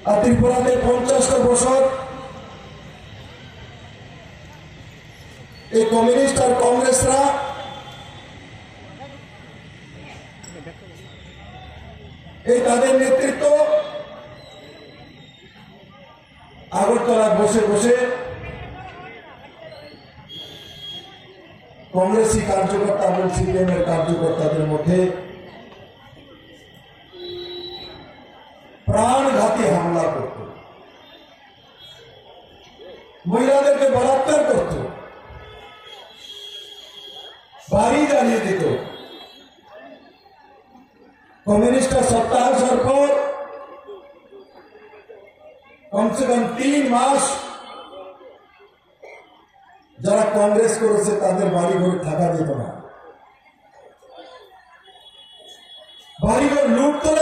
আর ত্রিপুরাতে 50টা বছর এই কমিউনিস্ট আর কংগ্রেসরা এই তাদের নেতৃত্ব আগরতলায় বসে বসে কংগ্রেসি কার্যকর্তা এবং সিপিএম এর কার্যকর্তাদের মধ্যে প্রাণঘাতী হামলা করত, মহিলাদেরকে বলাৎকার করত, বাড়ি জ্বালিয়ে দিত। কমিউনিস্টরা সত্তা আসার পর কমসে কম 3 মাস যারা কংগ্রেস করেছে তাদের বাড়ি ঘরে থাকা যেত না।